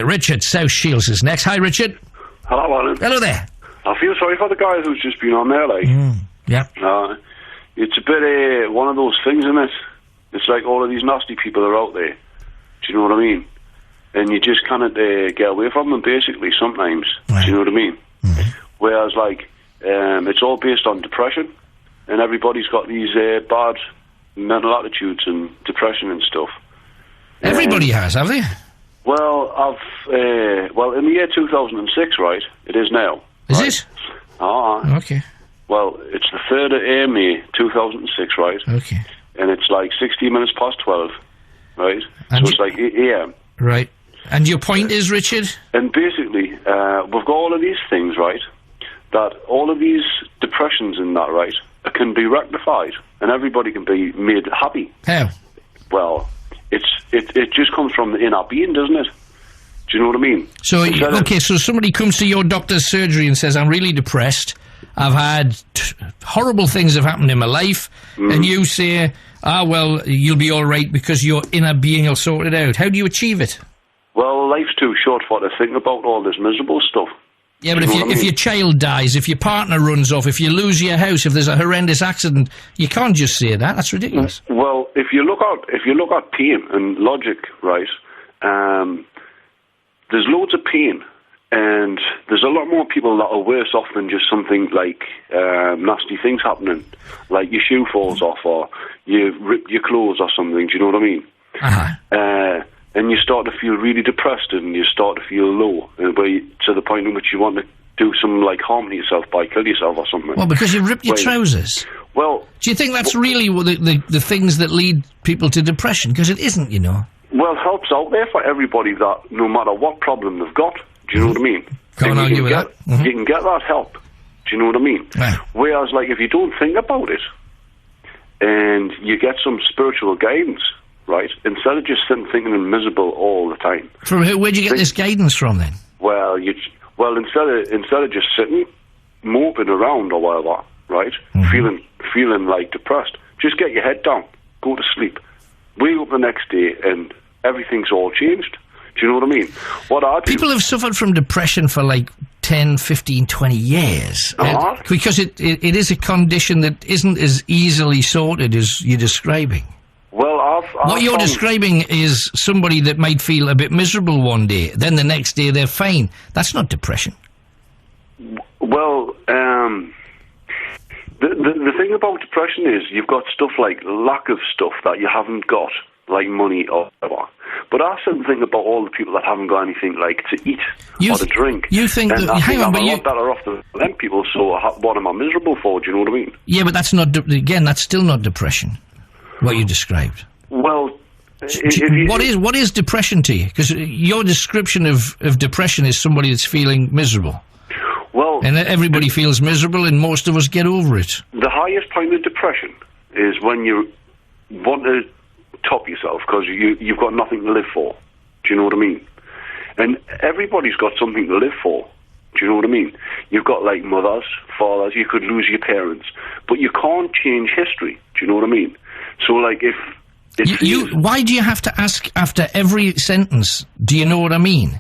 Richard, South Shields is next. Hi, Richard. Hello, Alan. Hello there. I feel sorry for the guy who's just been on there, like. Yeah. It's a bit one of those things, isn't it? It's like all of these nasty people are out there. Do you know what I mean? And you just cannot get away from them, basically, sometimes. Right. Do you know what I mean? Mm-hmm. Whereas, like, it's all based on depression, and everybody's got these bad mental attitudes and depression and stuff. Everybody has, have they? Well, in the year 2006, right? It is now. Is right? it? Okay. Well, it's the 3rd of May 2006, right? Okay. And it's like 16 minutes past 12, right? And so it's like 8 a.m. Right. And your point is, Richard? And basically, we've got all of these things, right? That all of these depressions and that, right, can be rectified, and everybody can be made happy. How? Well, it just comes from the inner being, doesn't it? Do you know what I mean? So, so somebody comes to your doctor's surgery and says, I'm really depressed, I've had horrible things have happened in my life, and you say, well, you'll be all right because your inner being will sort it out. How do you achieve it? Well, life's too short for to think about all this miserable stuff. Yeah, but if your child dies, if your partner runs off, if you lose your house, if there's a horrendous accident, you can't just say that. That's ridiculous. Well, if you look at pain and logic, right, there's loads of pain, and there's a lot more people that are worse off than just something like nasty things happening, like your shoe falls off or you rip your clothes or something. Do you know what I mean? Uh-huh. And you start to feel really depressed, and you start to feel low, to the point in which you want to do some like harm to yourself by kill yourself or something. Well, because you ripped your trousers. Well, do you think that's really the things that lead people to depression? Because it isn't, you know. Well, help's out there for everybody that no matter what problem they've got. Do you know what I mean? Can't argue with that. You can get that help. Do you know what I mean? Right. Whereas, like, if you don't think about it, and you get some spiritual guidance, right, instead of just sitting thinking and miserable all the time. From who? Where'd you get this guidance from, then? Well, instead of just sitting, moping around or whatever, right, feeling like depressed, just get your head down, go to sleep, wake up the next day, and everything's all changed. Do you know what I mean? What I do... People have suffered from depression for like 10, 15, 20 years. Because it is a condition that isn't as easily sorted as you're describing. Well, what you're describing is somebody that might feel a bit miserable one day, then the next day they're fine. That's not depression. Well, the thing about depression is you've got stuff like lack of stuff that you haven't got, like money or whatever. But I still think about all the people that haven't got anything like to eat or to drink. You think that... Hang on, but I'm a lot better off than them people, so what am I miserable for? Do you know what I mean? Yeah, but that's not... Again, that's still not depression, what you described. Well... What is depression to you? Because your description of depression is somebody that's feeling miserable. Well... And everybody feels miserable, and most of us get over it. The highest point of depression is when you want to top yourself because you've got nothing to live for. Do you know what I mean? And everybody's got something to live for. Do you know what I mean? You've got like mothers, fathers, you could lose your parents, but you can't change history. Do you know what I mean? So like if... why do you have to ask after every sentence, do you know what I mean?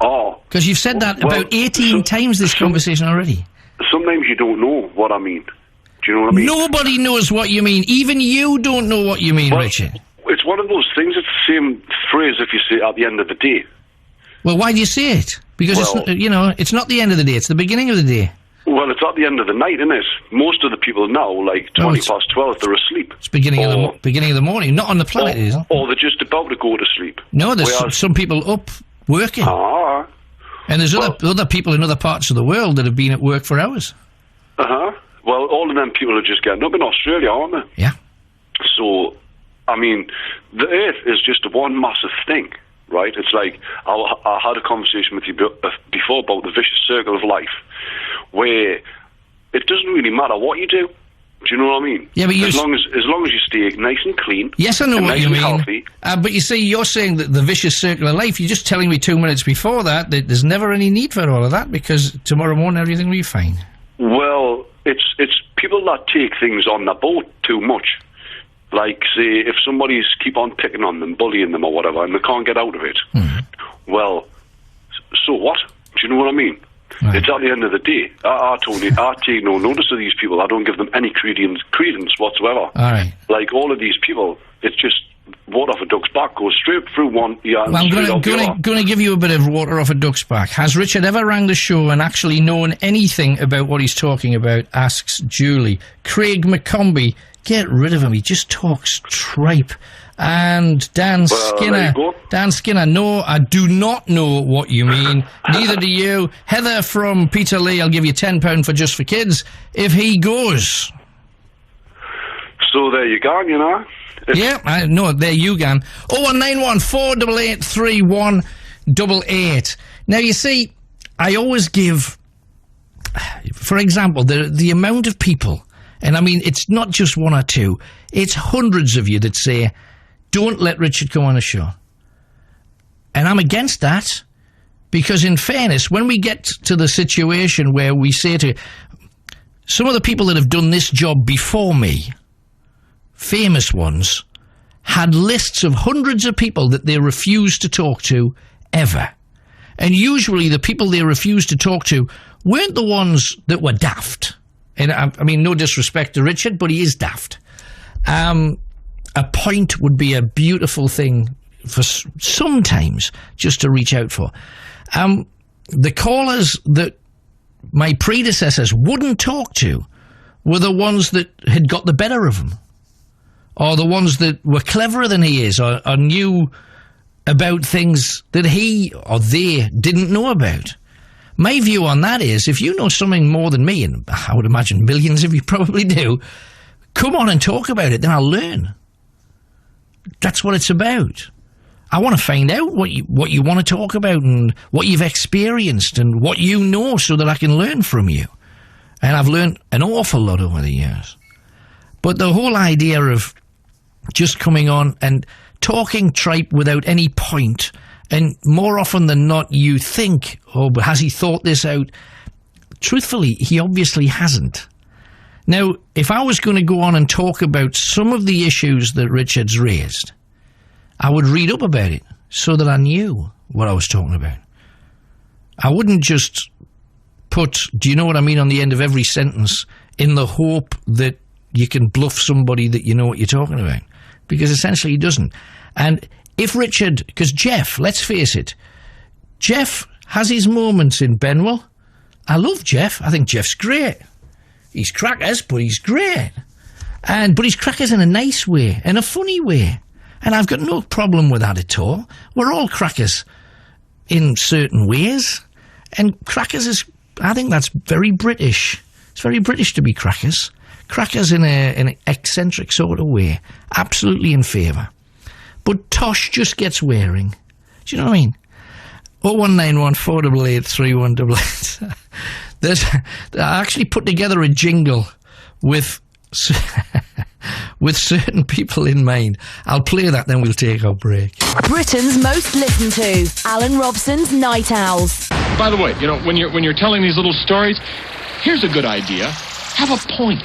Oh. Because you've said that about 18 times this conversation already. Sometimes you don't know what I mean. Do you know what I mean? Nobody knows what you mean. Even you don't know what you mean, Richard. It's one of those things. It's the same phrase if you say it at the end of the day. Well, why do you say it? Because it's not the end of the day. It's the beginning of the day. Well, it's at the end of the night, isn't it? Most of the people now, like 20 past 12, they're asleep. It's beginning of the morning. Not on the planet, is it? Or they're just about to go to sleep. No, there's some people up working. And there's other people in other parts of the world that have been at work for hours. Well, all of them people are just getting up in Australia, aren't they? Yeah. So, I mean, the Earth is just one massive thing, right? It's like, I had a conversation with you before about the vicious circle of life, where it doesn't really matter what you do. Do you know what I mean? Yeah, but as long as you stay nice and clean. Yes, I know what you mean. Healthy. But you see, you're saying that the vicious circle of life. You're just telling me 2 minutes before that there's never any need for all of that because tomorrow morning everything will be fine. Well, it's people that take things on the boat too much. Like, say, if somebody's keep on picking on them, bullying them or whatever, and they can't get out of it. Mm-hmm. well, so what? Do you know what I mean? Right. It's at the end of the day. I take no notice of these people. I don't give them any credence whatsoever. All right. Like all of these people, it's just water off a duck's back, goes straight through one ear and Well, I'm straight out the other. going to give you a bit of water off a duck's back. Has Richard ever rang the show and actually known anything about what he's talking about? Asks Julie. Craig McCombie, get rid of him. He just talks tripe. And Dan Skinner. Dan Skinner, no, I do not know what you mean. Neither do you. Heather from Peterlee, I'll give you £10 for Just for Kids if he goes. So there you go, you know. Yeah, I know, there you go. 0191 488 3188. Now, you see, I always give, for example, the amount of people, and I mean, it's not just one or two, it's hundreds of you that say, don't let Richard come on a show. And I'm against that, because in fairness, when we get to the situation where we say to some of the people that have done this job before me, famous ones, had lists of hundreds of people that they refused to talk to ever. And usually the people they refused to talk to weren't the ones that were daft. And I mean, no disrespect to Richard, but he is daft. A point would be a beautiful thing for sometimes just to reach out for. The callers that my predecessors wouldn't talk to were the ones that had got the better of him, or the ones that were cleverer than he is, or knew about things that he or they didn't know about. My view on that is, if you know something more than me, and I would imagine millions of you probably do, come on and talk about it, then I'll learn. That's what it's about. I want to find out what you want to talk about and what you've experienced and what you know, so that I can learn from you. And I've learned an awful lot over the years. But the whole idea of just coming on and talking tripe without any point, and more often than not you think, oh, but has he thought this out? Truthfully, he obviously hasn't. Now, if I was going to go on and talk about some of the issues that Richard's raised, I would read up about it so that I knew what I was talking about. I wouldn't just put, do you know what I mean, on the end of every sentence in the hope that you can bluff somebody that you know what you're talking about. Because essentially he doesn't. And if Richard, because Jeff, let's face it, Jeff has his moments in Benwell. I love Jeff. I think Jeff's great. He's crackers, but he's great. But he's crackers in a nice way, in a funny way. And I've got no problem with that at all. We're all crackers in certain ways. And crackers is, I think that's very British. It's very British to be crackers. Crackers in an eccentric sort of way. Absolutely in favour. But Tosh just gets wearing. Do you know what I mean? 0191 488 3188. I actually put together a jingle with certain people in mind. I'll play that, then we'll take our break. Britain's most listened to, Alan Robson's Night Owls. By the way, you know, when you're telling these little stories, here's a good idea. Have a point.